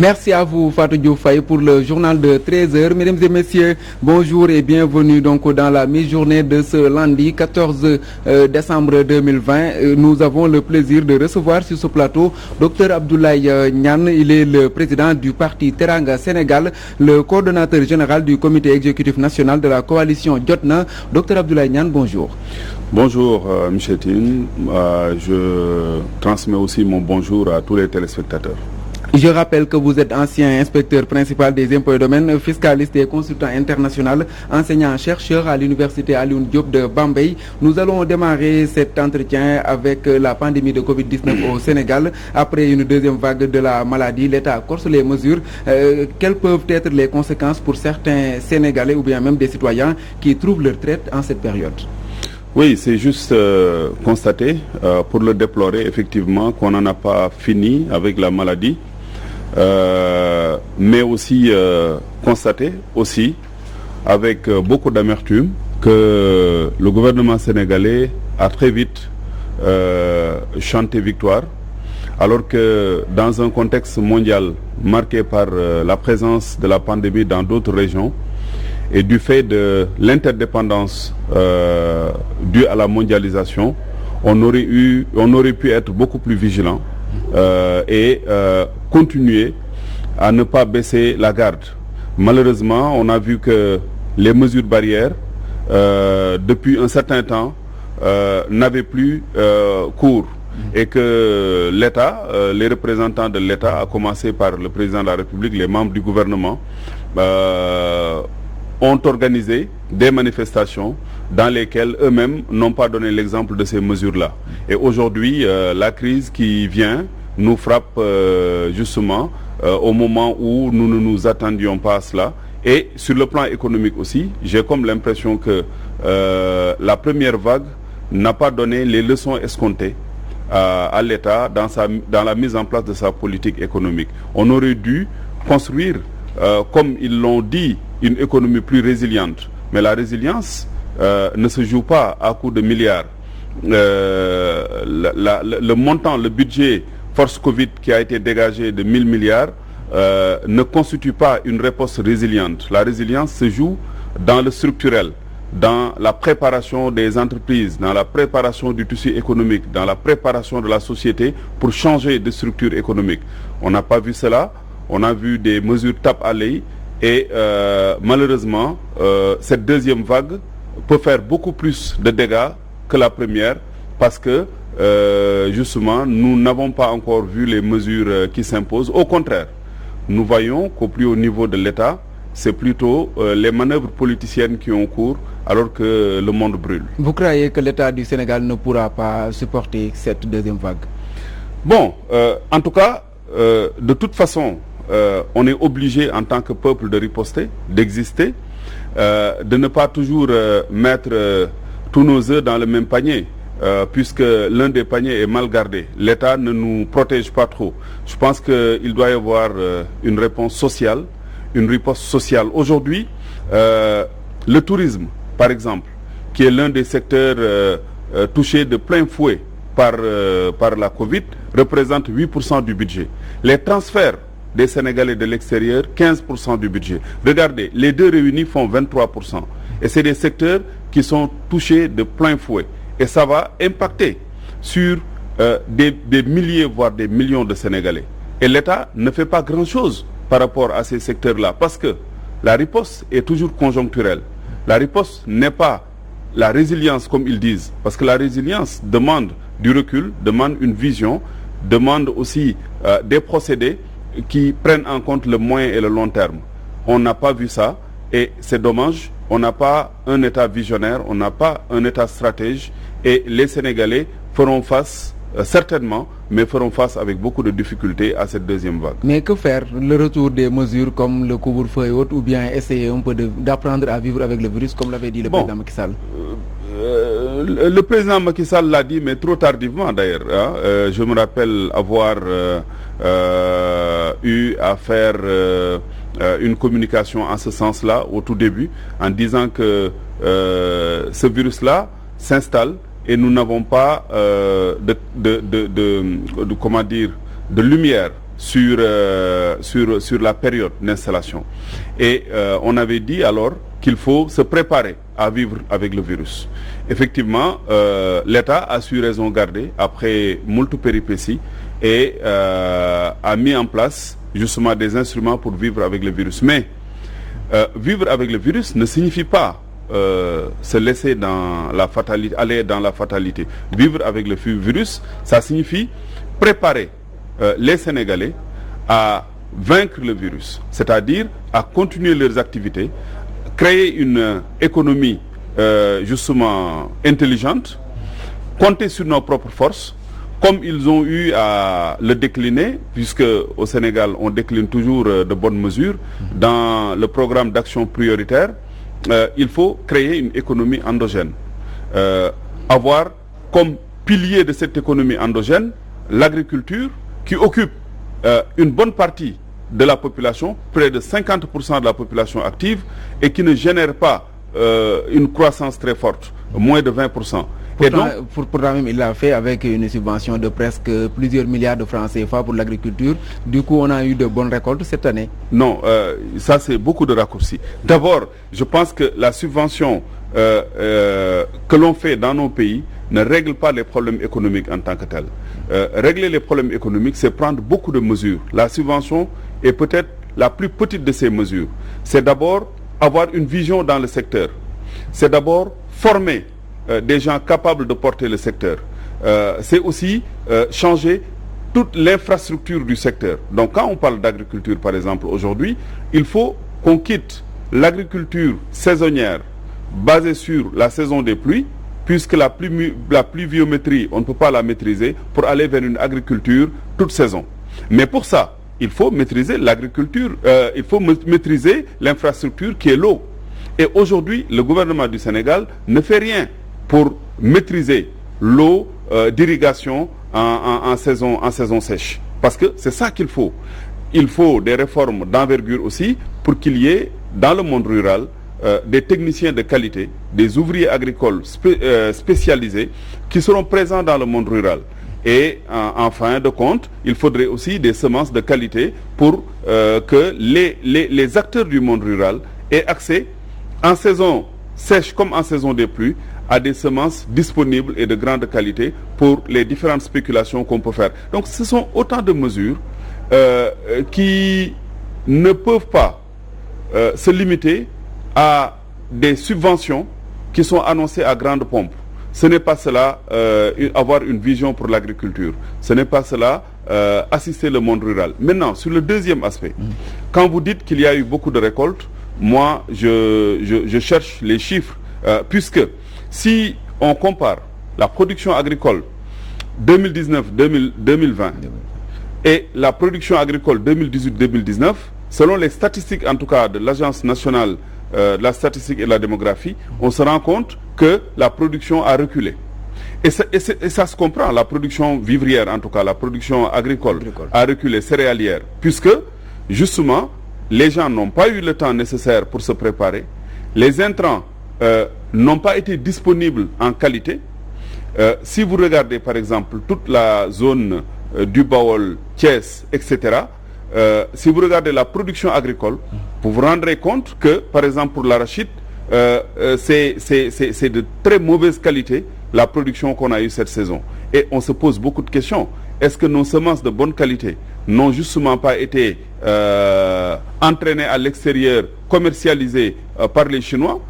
Merci à vous Fatou Diouf Faye pour le journal de 13h. Mesdames et messieurs, bonjour et bienvenue donc dans la mi-journée de ce lundi 14 décembre 2020. Nous avons le plaisir de recevoir sur ce plateau Dr Abdoulaye Niane. Il est le président du parti Teranga Sénégal, le coordonnateur général du comité exécutif national de la coalition Jotna. Dr Abdoulaye Niane, bonjour. Bonjour M. Tine, je transmets aussi mon bonjour à tous les téléspectateurs. Je rappelle que vous êtes ancien inspecteur principal des impôts et domaines, fiscaliste et consultant international, enseignant-chercheur à l'université Alioune Diop de Bambey. Nous allons démarrer cet entretien avec la pandémie de Covid-19 au Sénégal. Après une deuxième vague de la maladie, l'État corse les mesures. Quelles peuvent être les conséquences pour certains Sénégalais ou bien même des citoyens qui trouvent leur traite en cette période? Oui, c'est juste constater, pour le déplorer effectivement, qu'on n'en a pas fini avec la maladie. Mais aussi constater aussi avec beaucoup d'amertume que le gouvernement sénégalais a très vite chanté victoire, alors que dans un contexte mondial marqué par la présence de la pandémie dans d'autres régions et du fait de l'interdépendance due à la mondialisation, on aurait pu être beaucoup plus vigilant et continuer à ne pas baisser la garde. Malheureusement, on a vu que les mesures barrières, depuis un certain temps, n'avaient plus cours et que l'État, les représentants de l'État, à commencer par le président de la République, les membres du gouvernement, ont organisé des manifestations dans lesquelles eux-mêmes n'ont pas donné l'exemple de ces mesures-là. Et aujourd'hui, la crise qui vient nous frappe justement au moment où nous ne nous attendions pas à cela. Et sur le plan économique aussi, j'ai comme l'impression que la première vague n'a pas donné les leçons escomptées à l'État dans la mise en place de sa politique économique. On aurait dû construire, comme ils l'ont dit, une économie plus résiliente. Mais la résilience ne se joue pas à coups de milliards. Le montant, le budget force Covid qui a été dégagé de 1000 milliards ne constitue pas une réponse résiliente. La résilience se joue dans le structurel, dans la préparation des entreprises, dans la préparation du tissu économique, dans la préparation de la société pour changer de structure économique. On n'a pas vu cela, on a vu des mesures tape à l'œil et malheureusement cette deuxième vague peut faire beaucoup plus de dégâts que la première parce que justement nous n'avons pas encore vu les mesures qui s'imposent. Au contraire, nous voyons qu'au plus haut niveau de l'État, c'est plutôt les manœuvres politiciennes qui ont cours alors que le monde brûle. Vous croyez que l'État du Sénégal ne pourra pas supporter cette deuxième vague? Bon, en tout cas, de toute façon, on est obligé en tant que peuple de riposter, d'exister, de ne pas toujours mettre tous nos œufs dans le même panier, puisque l'un des paniers est mal gardé. L'État ne nous protège pas trop. Je pense qu'il doit y avoir une réponse sociale, une riposte sociale. Aujourd'hui, le tourisme, par exemple, qui est l'un des secteurs touchés de plein fouet par la Covid, représente 8% du budget. Les transferts des Sénégalais de l'extérieur, 15% du budget. Regardez, les deux réunis font 23%. Et c'est des secteurs qui sont touchés de plein fouet. Et ça va impacter sur des milliers, voire des millions de Sénégalais. Et l'État ne fait pas grand-chose par rapport à ces secteurs-là. Parce que la riposte est toujours conjoncturelle. La riposte n'est pas la résilience comme ils disent. Parce que la résilience demande du recul, demande une vision, demande aussi des procédés qui prennent en compte le moyen et le long terme. On n'a pas vu ça et c'est dommage. On n'a pas un État visionnaire, on n'a pas un État stratège et les Sénégalais feront face, certainement, mais feront face avec beaucoup de difficultés à cette deuxième vague. Mais que faire? Le retour des mesures comme le couvre-feu et autres, ou bien essayer un peu d'apprendre à vivre avec le virus comme l'avait dit le président Macky Sall? Le président Macky Sall l'a dit, mais trop tardivement d'ailleurs. Hein. Je me rappelle avoir eu à faire une communication en ce sens-là au tout début, en disant que ce virus-là s'installe et nous n'avons pas de lumière sur la période d'installation. Et on avait dit alors qu'il faut se préparer à vivre avec le virus. Effectivement, l'État a su raison garder après moult péripéties et a mis en place justement des instruments pour vivre avec le virus. Mais vivre avec le virus ne signifie pas se laisser dans la fatalité, aller dans la fatalité. Vivre avec le virus, ça signifie préparer les Sénégalais à vaincre le virus, c'est-à-dire à continuer leurs activités, créer une économie justement intelligente, compter sur nos propres forces, comme ils ont eu à le décliner, puisque au Sénégal on décline toujours de bonnes mesures, dans le programme d'action prioritaire, il faut créer une économie endogène. Avoir comme pilier de cette économie endogène l'agriculture qui occupe une bonne partie de la population, près de 50% de la population active, et qui ne génère pas une croissance très forte, moins de 20%. Pourtant même, il l'a fait avec une subvention de presque plusieurs milliards de francs CFA pour l'agriculture. Du coup, on a eu de bonnes récoltes cette année. Non, ça c'est beaucoup de raccourcis. D'abord, je pense que la subvention que l'on fait dans nos pays ne règle pas les problèmes économiques en tant que tel. Régler les problèmes économiques, c'est prendre beaucoup de mesures. La subvention est peut-être la plus petite de ces mesures. C'est d'abord avoir une vision dans le secteur. C'est d'abord former des gens capables de porter le secteur. C'est aussi changer toute l'infrastructure du secteur. Donc quand on parle d'agriculture, par exemple, aujourd'hui, il faut qu'on quitte l'agriculture saisonnière basée sur la saison des pluies, puisque la pluviométrie, on ne peut pas la maîtriser, pour aller vers une agriculture toute saison. Mais pour ça, il faut maîtriser l'agriculture, il faut maîtriser l'infrastructure qui est l'eau. Et aujourd'hui, le gouvernement du Sénégal ne fait rien pour maîtriser l'eau d'irrigation en saison sèche. Parce que c'est ça qu'il faut. Il faut des réformes d'envergure aussi pour qu'il y ait dans le monde rural des techniciens de qualité, des ouvriers agricoles spécialisés qui seront présents dans le monde rural. Et en fin de compte, il faudrait aussi des semences de qualité pour que les acteurs du monde rural aient accès en saison sèche comme en saison des pluies à des semences disponibles et de grande qualité pour les différentes spéculations qu'on peut faire. Donc ce sont autant de mesures qui ne peuvent pas se limiter à des subventions qui sont annoncées à grande pompe. Ce n'est pas cela avoir une vision pour l'agriculture. Ce n'est pas cela assister le monde rural. Maintenant, sur le deuxième aspect, quand vous dites qu'il y a eu beaucoup de récoltes, moi je cherche les chiffres, puisque si on compare la production agricole 2019-2020 et la production agricole 2018-2019, selon les statistiques en tout cas de l'Agence nationale de la statistique et de la démographie, on se rend compte que la production a reculé. Et ça se comprend, la production vivrière en tout cas, la production agricole a reculé, céréalière, puisque justement les gens n'ont pas eu le temps nécessaire pour se préparer, les intrants n'ont pas été disponibles en qualité. Si vous regardez par exemple toute la zone du Baol, Thiès, etc., si vous regardez la production agricole, vous vous rendrez compte que, par exemple, pour l'arachide, c'est de très mauvaise qualité la production qu'on a eue cette saison. Et on se pose beaucoup de questions. Est-ce que nos semences de bonne qualité n'ont justement pas été entraînées à l'extérieur, commercialisées par les Chinois?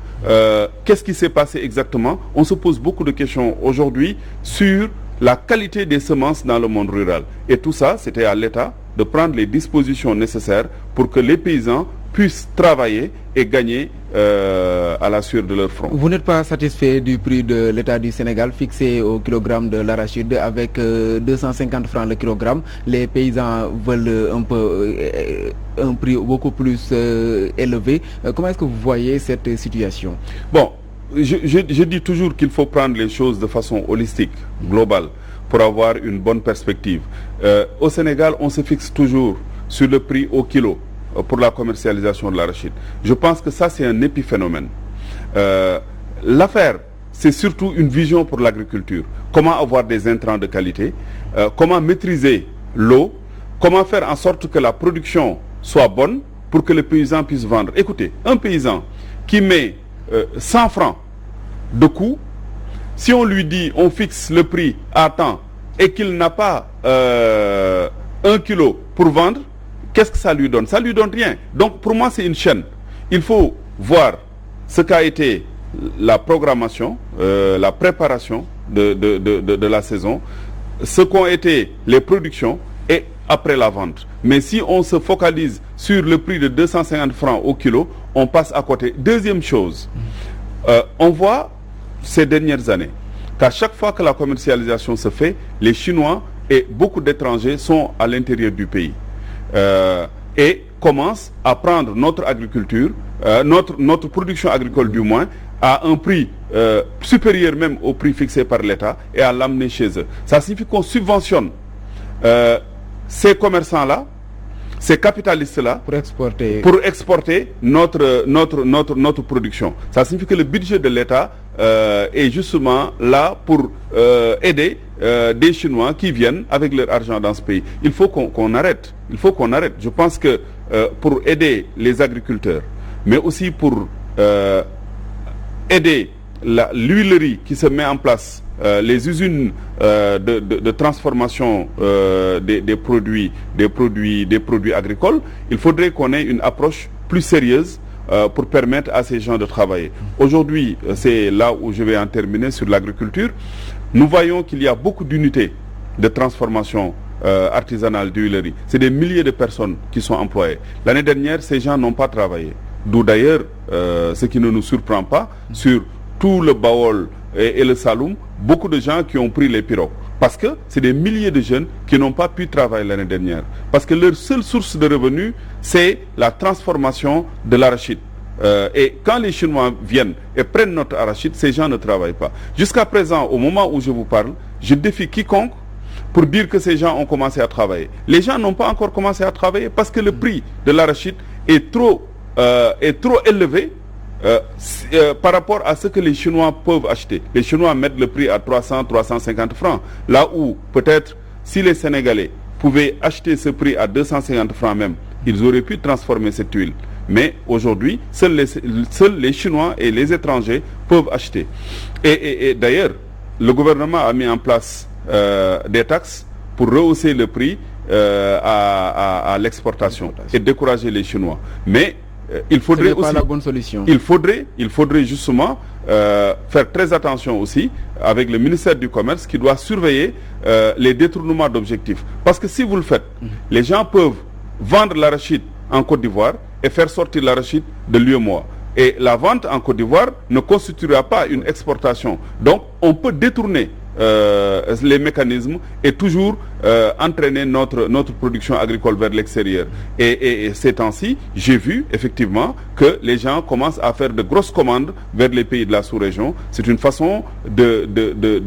Qu'est-ce qui s'est passé exactement? On se pose beaucoup de questions aujourd'hui sur la qualité des semences dans le monde rural. Et tout ça, c'était à l'État de prendre les dispositions nécessaires pour que les paysans puissent travailler et gagner à la sueur de leur front. Vous n'êtes pas satisfait du prix de l'État du Sénégal fixé au kilogramme de l'arachide avec 250 francs le kilogramme. Les paysans veulent un prix beaucoup plus élevé. Comment est-ce que vous voyez cette situation? Bon, je dis toujours qu'il faut prendre les choses de façon holistique, globale, pour avoir une bonne perspective. Au Sénégal, on se fixe toujours sur le prix au kilo pour la commercialisation de l'arachide. Je pense que ça, c'est un épiphénomène. L'affaire, c'est surtout une vision pour l'agriculture. Comment avoir des intrants de qualité, comment maîtriser l'eau, comment faire en sorte que la production soit bonne pour que le paysan puisse vendre. Écoutez, un paysan qui met 100 francs de coût, si on lui dit, on fixe le prix à temps et qu'il n'a pas 1 kilo pour vendre, qu'est-ce que ça lui donne? Ça lui donne rien. Donc pour moi c'est une chaîne. Il faut voir ce qu'a été la programmation, la préparation de la saison, ce qu'ont été les productions et après la vente. Mais si on se focalise sur le prix de 250 francs au kilo, on passe à côté. Deuxième chose, on voit ces dernières années qu'à chaque fois que la commercialisation se fait, les Chinois et beaucoup d'étrangers sont à l'intérieur du pays et commencent à prendre notre agriculture, notre production agricole du moins, à un prix supérieur même au prix fixé par l'État et à l'amener chez eux. Ça signifie qu'on subventionne ces commerçants-là, ces capitalistes-là pour exporter notre production. Ça signifie que le budget de l'État est justement là pour aider des Chinois qui viennent avec leur argent dans ce pays. Il faut qu'on arrête. Il faut qu'on arrête. Je pense que pour aider les agriculteurs, mais aussi pour aider l'huilerie qui se met en place, les usines de transformation des produits agricoles, il faudrait qu'on ait une approche plus sérieuse pour permettre à ces gens de travailler. Aujourd'hui, c'est là où je vais en terminer sur l'agriculture. Nous voyons qu'il y a beaucoup d'unités de transformation artisanale d'huilerie. C'est des milliers de personnes qui sont employées. L'année dernière, ces gens n'ont pas travaillé. D'où d'ailleurs, ce qui ne nous surprend pas, sur tout le Baol et le Saloum, beaucoup de gens qui ont pris les pirogues. Parce que c'est des milliers de jeunes qui n'ont pas pu travailler l'année dernière. Parce que leur seule source de revenus, c'est la transformation de l'arachide. Et quand les Chinois viennent et prennent notre arachide, ces gens ne travaillent pas. Jusqu'à présent, au moment où je vous parle, je défie quiconque pour dire que ces gens ont commencé à travailler. Les gens n'ont pas encore commencé à travailler parce que le prix de l'arachide est trop élevé par rapport à ce que les Chinois peuvent acheter. Les Chinois mettent le prix à 300-350 francs. Là où peut-être si les Sénégalais pouvaient acheter ce prix à 250 francs même, ils auraient pu transformer cette huile. Mais aujourd'hui, seuls les Chinois et les étrangers peuvent acheter. Et d'ailleurs, le gouvernement a mis en place des taxes pour rehausser le prix à l'exportation et décourager les Chinois. Mais il faudrait aussi, pas la bonne solution. Il faudrait justement faire très attention aussi avec le ministère du Commerce qui doit surveiller les détournements d'objectifs. Parce que si vous le faites, les gens peuvent vendre l'arachide en Côte d'Ivoire et faire sortir l'arachide de l'UEMOA. Et la vente en Côte d'Ivoire ne constituera pas une exportation. Donc on peut détourner les mécanismes et toujours entraîner notre production agricole vers l'extérieur. Et ces temps-ci, j'ai vu effectivement que les gens commencent à faire de grosses commandes vers les pays de la sous-région. C'est une façon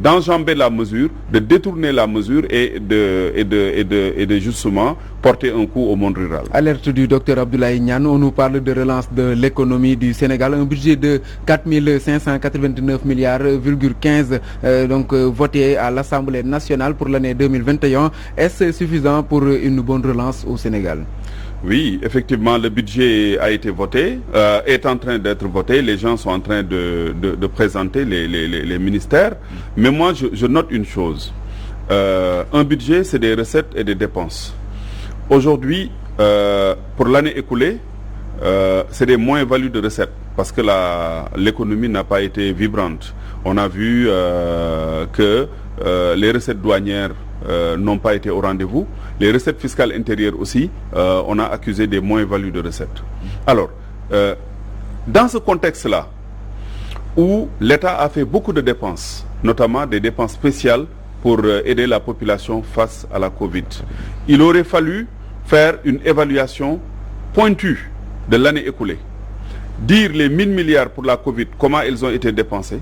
d'enjamber la mesure, de détourner la mesure et de justement porter un coup au monde rural. Alerte du docteur Abdoulaye Niane, on nous parle de relance de l'économie du Sénégal, un budget de 4 589 milliards,15 donc voté à l'Assemblée nationale pour l'année 2021. Est-ce suffisant pour une bonne relance au Sénégal? Oui, effectivement, le budget a été voté, est en train d'être voté. Les gens sont en train de présenter les ministères. Mais moi, je note une chose. Un budget, c'est des recettes et des dépenses. Aujourd'hui, pour l'année écoulée, c'est des moins-values de recettes parce que l'économie n'a pas été vibrante. On a vu que les recettes douanières n'ont pas été au rendez-vous. Les recettes fiscales intérieures aussi, on a accusé des moins-values de recettes. Alors, dans ce contexte-là, où l'État a fait beaucoup de dépenses, notamment des dépenses spéciales pour aider la population face à la Covid, il aurait fallu faire une évaluation pointue de l'année écoulée. Dire les 1000 milliards pour la Covid, comment ils ont été dépensés,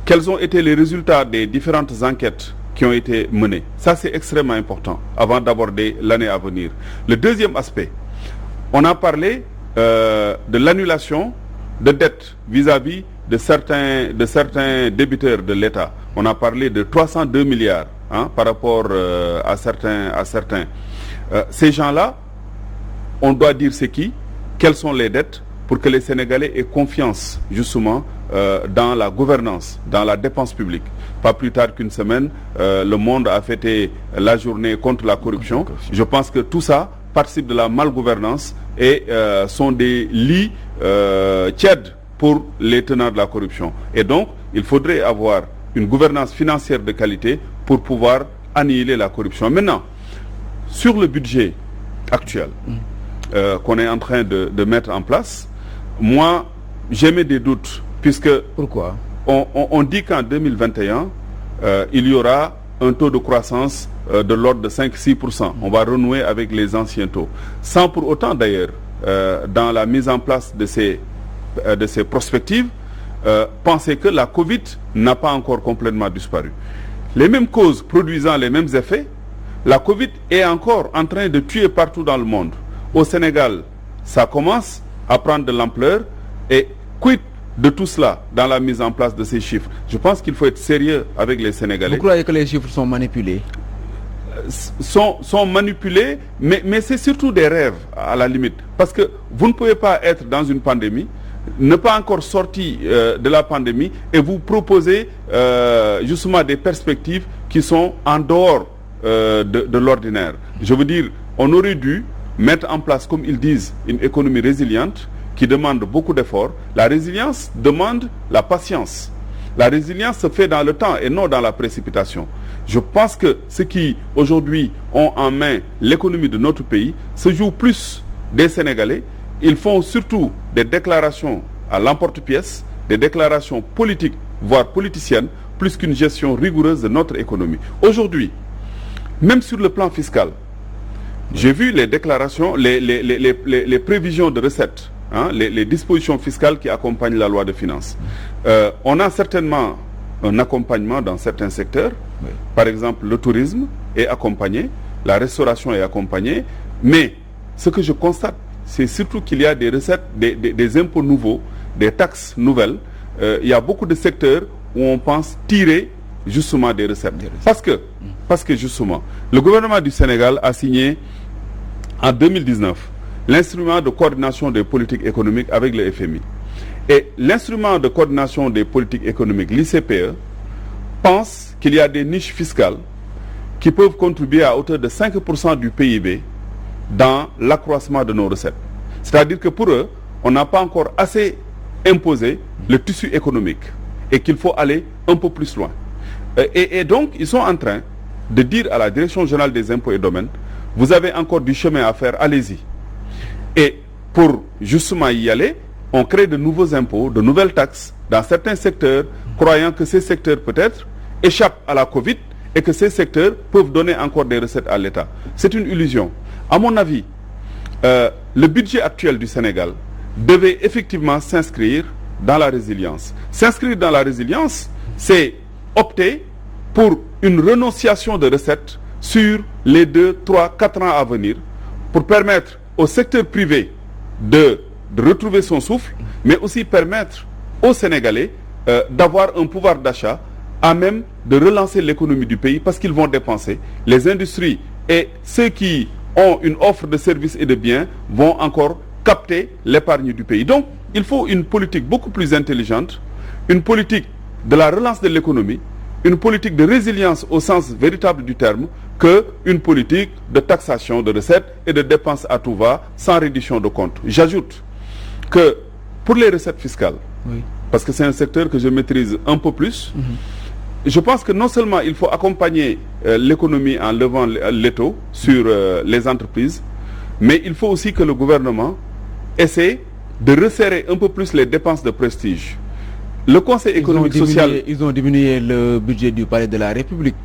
quels ont été les résultats des différentes enquêtes qui ont été menées. Ça, c'est extrêmement important avant d'aborder l'année à venir. Le deuxième aspect, on a parlé de l'annulation de dettes vis-à-vis de certains débiteurs de l'État. On a parlé de 302 milliards par rapport à certains. Ces gens-là, on doit dire c'est qui, quelles sont les dettes, pour que les Sénégalais aient confiance justement dans la gouvernance, dans la dépense publique. Pas plus tard qu'une semaine, le monde a fêté la journée contre la corruption. Je pense que tout ça participe de la malgouvernance et sont des lits tièdes pour les tenants de la corruption. Et donc, il faudrait avoir une gouvernance financière de qualité pour pouvoir annihiler la corruption. Maintenant, sur le budget actuel qu'on est en train de mettre en place, moi, j'émets des doutes, puisque pourquoi on dit qu'en 2021, il y aura un taux de croissance de l'ordre de 5-6%. On va renouer avec les anciens taux. Sans pour autant, d'ailleurs, dans la mise en place de ces prospectives, penser que la Covid n'a pas encore complètement disparu. Les mêmes causes produisant les mêmes effets, la Covid est encore en train de tuer partout dans le monde. Au Sénégal, ça commence à prendre de l'ampleur et quid de tout cela dans la mise en place de ces chiffres. Je pense qu'il faut être sérieux avec les Sénégalais. Vous croyez que les chiffres sont manipulés? Sont manipulés, mais c'est surtout des rêves à la limite. Parce que vous ne pouvez pas être dans une pandémie, ne pas encore sorti de la pandémie et vous proposer justement des perspectives qui sont en dehors de l'ordinaire. Je veux dire, on aurait dû mettre en place, comme ils disent, une économie résiliente qui demande beaucoup d'efforts. La résilience demande la patience. La résilience se fait dans le temps et non dans la précipitation. Je pense que ceux qui aujourd'hui ont en main l'économie de notre pays se jouent plus des Sénégalais. Ils font surtout des déclarations à l'emporte-pièce, des déclarations politiques, voire politiciennes, plus qu'une gestion rigoureuse de notre économie. Aujourd'hui, même sur le plan fiscal, j'ai vu les déclarations, les prévisions de recettes, hein, les dispositions fiscales qui accompagnent la loi de finances. On a certainement un accompagnement dans certains secteurs. Oui. Par exemple, le tourisme est accompagné, la restauration est accompagnée, mais ce que je constate, c'est surtout qu'il y a des recettes, des impôts nouveaux, des taxes nouvelles. Il y a beaucoup de secteurs où on pense tirer justement des recettes. Parce que justement, le gouvernement du Sénégal a signé en 2019 l'instrument de coordination des politiques économiques avec le FMI. Et l'instrument de coordination des politiques économiques, l'ICPE, pense qu'il y a des niches fiscales qui peuvent contribuer à hauteur de 5% du PIB dans l'accroissement de nos recettes. C'est-à-dire que pour eux, on n'a pas encore assez imposé le tissu économique et qu'il faut aller un peu plus loin. Et donc, ils sont en train de dire à la Direction générale des impôts et domaines, vous avez encore du chemin à faire, allez-y. Et pour justement y aller, on crée de nouveaux impôts, de nouvelles taxes dans certains secteurs, croyant que ces secteurs peut-être échappent à la Covid et que ces secteurs peuvent donner encore des recettes à l'État. C'est une illusion. À mon avis, le budget actuel du Sénégal devait effectivement s'inscrire dans la résilience. S'inscrire dans la résilience, c'est opter pour une renonciation de recettes sur les 2, 3, 4 ans à venir pour permettre au secteur privé de retrouver son souffle, mais aussi permettre aux Sénégalais d'avoir un pouvoir d'achat à même de relancer l'économie du pays parce qu'ils vont dépenser. Les industries et ceux qui ont une offre de services et de biens vont encore capter l'épargne du pays. Donc, il faut une politique beaucoup plus intelligente, une politique de la relance de l'économie, une politique de résilience au sens véritable du terme, qu'une politique de taxation de recettes et de dépenses à tout va sans reddition de comptes. J'ajoute que pour les recettes fiscales, oui, parce que c'est un secteur que je maîtrise un peu plus, je pense que non seulement il faut accompagner l'économie en levant l'étau sur les entreprises, mais il faut aussi que le gouvernement essaie de resserrer un peu plus les dépenses de prestige. Le Conseil économique social... Ils ont diminué le budget du Palais de la République.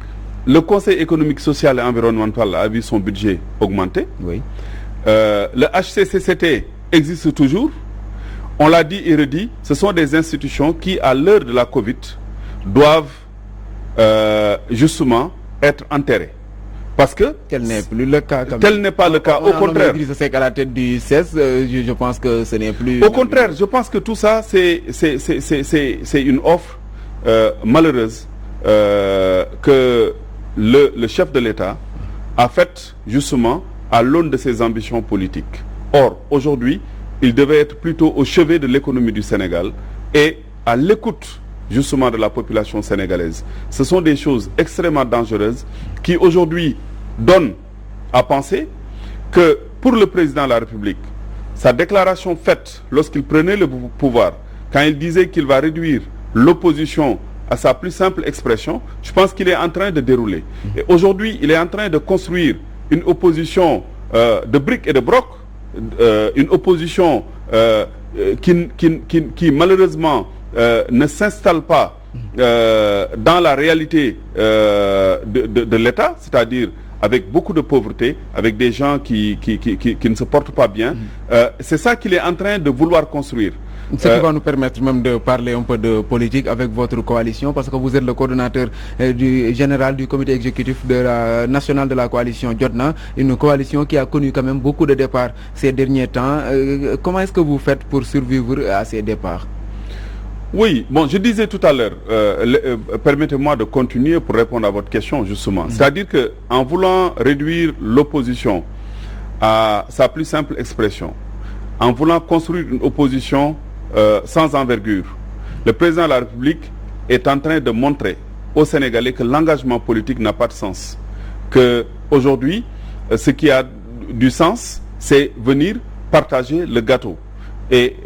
Le Conseil économique, social et environnemental a vu son budget augmenter. Oui. Le HCCCT existe toujours. On l'a dit et redit, ce sont des institutions qui, à l'heure de la Covid, doivent justement être enterrées. Parce que tel n'est plus le cas. Tel n'est pas le cas. Au contraire. C'est qu'à la tête du CES, je pense que ce n'est plus. Au contraire, je pense que tout ça, c'est une offre malheureuse que le chef de l'État a faite justement à l'aune de ses ambitions politiques. Or, aujourd'hui, il devait être plutôt au chevet de l'économie du Sénégal et à l'écoute justement de la population sénégalaise. Ce sont des choses extrêmement dangereuses qui aujourd'hui donnent à penser que pour le président de la République, sa déclaration faite lorsqu'il prenait le pouvoir, quand il disait qu'il va réduire l'opposition à sa plus simple expression, je pense qu'il est en train de dérouler. Et aujourd'hui, il est en train de construire une opposition de briques et de broc, une opposition qui malheureusement ne s'installe pas dans la réalité de l'État, c'est-à-dire avec beaucoup de pauvreté, avec des gens qui ne se portent pas bien. C'est ça qu'il est en train de vouloir construire. Ce qui va nous permettre même de parler un peu de politique avec votre coalition, parce que vous êtes le coordonnateur général du comité exécutif national de la coalition Jotna, une coalition qui a connu quand même beaucoup de départs ces derniers temps. Comment est-ce que vous faites pour survivre à ces départs? Oui, bon, je disais tout à l'heure, permettez-moi de continuer pour répondre à votre question, justement. C'est-à-dire qu'en voulant réduire l'opposition à sa plus simple expression, en voulant construire une opposition sans envergure, le président de la République est en train de montrer aux Sénégalais que l'engagement politique n'a pas de sens. Qu'aujourd'hui, ce qui a du sens, c'est venir partager le gâteau. Et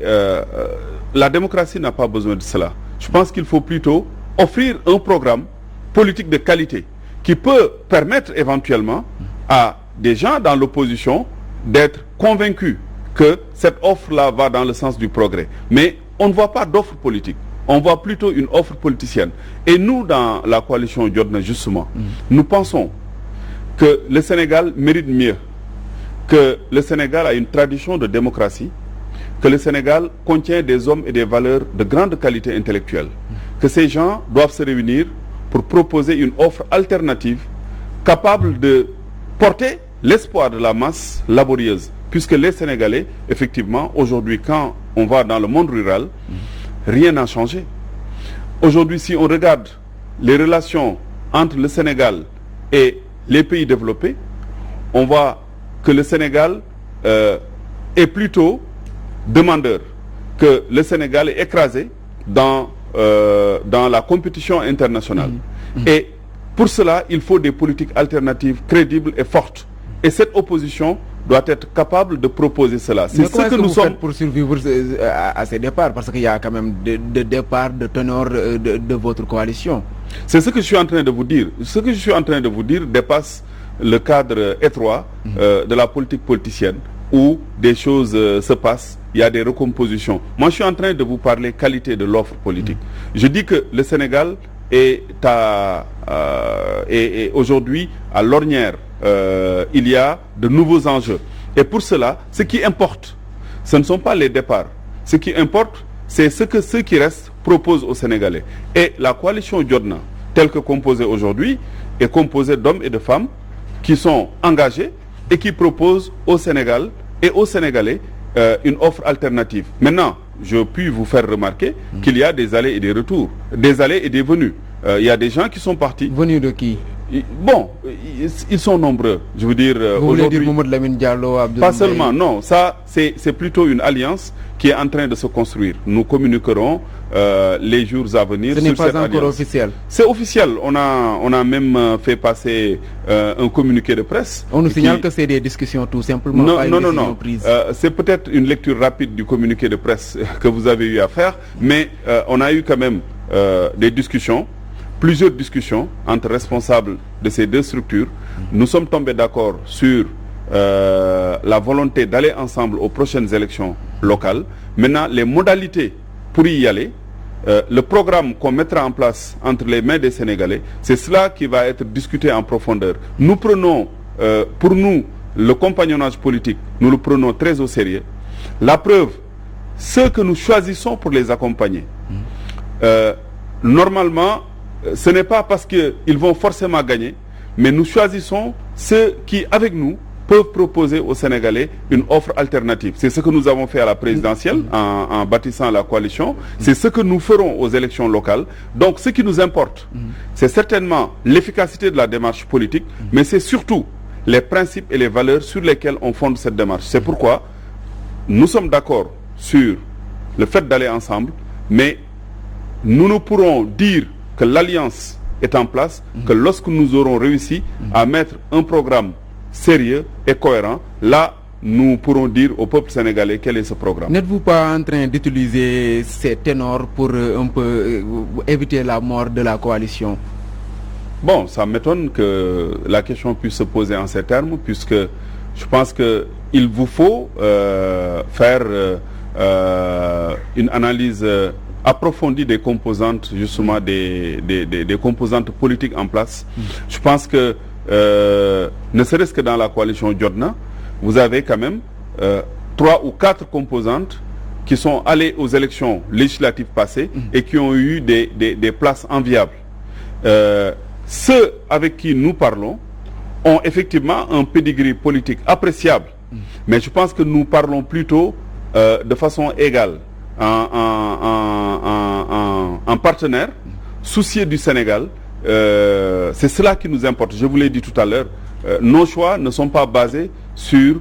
la démocratie n'a pas besoin de cela. Je pense qu'il faut plutôt offrir un programme politique de qualité qui peut permettre éventuellement à des gens dans l'opposition d'être convaincus que cette offre-là va dans le sens du progrès. Mais on ne voit pas d'offre politique. On voit plutôt une offre politicienne. Et nous, dans la coalition Jotna, justement, nous pensons que le Sénégal mérite mieux, que le Sénégal a une tradition de démocratie, que le Sénégal contient des hommes et des valeurs de grande qualité intellectuelle, que ces gens doivent se réunir pour proposer une offre alternative capable de porter l'espoir de la masse laborieuse, puisque les Sénégalais, effectivement, aujourd'hui, quand on va dans le monde rural, rien n'a changé. Aujourd'hui, si on regarde les relations entre le Sénégal et les pays développés, on voit que le Sénégal est plutôt demandeur, que le Sénégal est écrasé dans la compétition internationale. Et pour cela, il faut des politiques alternatives crédibles et fortes. Et cette opposition doit être capable de proposer cela. C'est ce que nous sommes pour survivre à ces départs, parce qu'il y a quand même des départs de teneur de votre coalition. C'est ce que je suis en train de vous dire. Ce que je suis en train de vous dire dépasse le cadre étroit de la politique politicienne, où des choses se passent, il y a des recompositions. Moi, je suis en train de vous parler qualité de l'offre politique. Je dis que le Sénégal est aujourd'hui à l'ornière. Il y a de nouveaux enjeux. Et pour cela, ce qui importe, ce ne sont pas les départs. Ce qui importe, c'est ce que ceux qui restent proposent aux Sénégalais. Et la coalition Jotna, telle que composée aujourd'hui, est composée d'hommes et de femmes qui sont engagés et qui proposent au Sénégal et aux Sénégalais une offre alternative. Maintenant, je puis vous faire remarquer qu'il y a des allées et des retours, des allées et des venues. Il y a des gens qui sont partis. Venus de qui? Bon, ils sont nombreux. Je veux dire, vous voulez dire Mamadou Lamine Diallo, Abdoul pas seulement, non. Ça, c'est plutôt une alliance qui est en train de se construire. Nous communiquerons les jours à venir. Ce n'est pas encore officiel. C'est officiel. On a même fait passer un communiqué de presse. On nous signale que c'est des discussions tout simplement. Non. C'est peut-être une lecture rapide du communiqué de presse que vous avez eu à faire, mais on a eu quand même des discussions. Plusieurs discussions entre responsables de ces deux structures. Nous sommes tombés d'accord sur la volonté d'aller ensemble aux prochaines élections locales. Maintenant, les modalités pour y aller, le programme qu'on mettra en place entre les mains des Sénégalais, c'est cela qui va être discuté en profondeur. Nous prenons, pour nous, le compagnonnage politique, nous le prenons très au sérieux. La preuve, ceux que nous choisissons pour les accompagner, normalement, ce n'est pas parce qu'ils vont forcément gagner, mais nous choisissons ceux qui, avec nous, peuvent proposer aux Sénégalais une offre alternative. C'est ce que nous avons fait à la présidentielle en bâtissant la coalition. C'est ce que nous ferons aux élections locales. Donc, ce qui nous importe, c'est certainement l'efficacité de la démarche politique, mais c'est surtout les principes et les valeurs sur lesquels on fonde cette démarche. C'est pourquoi nous sommes d'accord sur le fait d'aller ensemble, mais nous ne pourrons dire que l'alliance est en place que lorsque nous aurons réussi à mettre un programme sérieux et cohérent. Là, nous pourrons dire au peuple sénégalais quel est ce programme. N'êtes-vous pas en train d'utiliser ces ténors pour un peu éviter la mort de la coalition? Bon, ça m'étonne que la question puisse se poser en ces termes, puisque je pense qu'il vous faut faire une analyse approfondie des composantes, justement des composantes politiques en place. Je pense que ne serait-ce que dans la coalition Jotna, vous avez quand même 3 ou 4 composantes qui sont allées aux élections législatives passées et qui ont eu des places enviables. Ceux avec qui nous parlons ont effectivement un pédigré politique appréciable, mais je pense que nous parlons plutôt de façon égale, en partenaire, soucieux du Sénégal. C'est cela qui nous importe. Je vous l'ai dit tout à l'heure, nos choix ne sont pas basés sur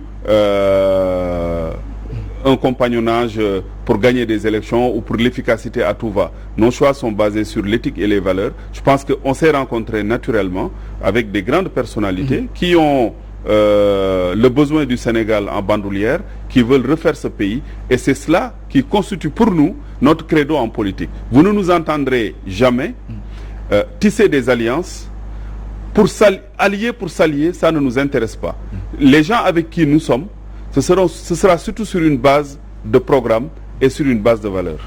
un compagnonnage pour gagner des élections ou pour l'efficacité à tout va. Nos choix sont basés sur l'éthique et les valeurs. Je pense qu'on s'est rencontrés naturellement avec des grandes personnalités qui ont le besoin du Sénégal en bandoulière, qui veulent refaire ce pays, et c'est cela qui constitue pour nous notre credo en politique. Vous ne nous entendrez jamais tisser des alliances pour allier pour s'allier, ça ne nous intéresse pas. Les gens avec qui nous sommes, ce sera surtout sur une base de programme et sur une base de valeurs.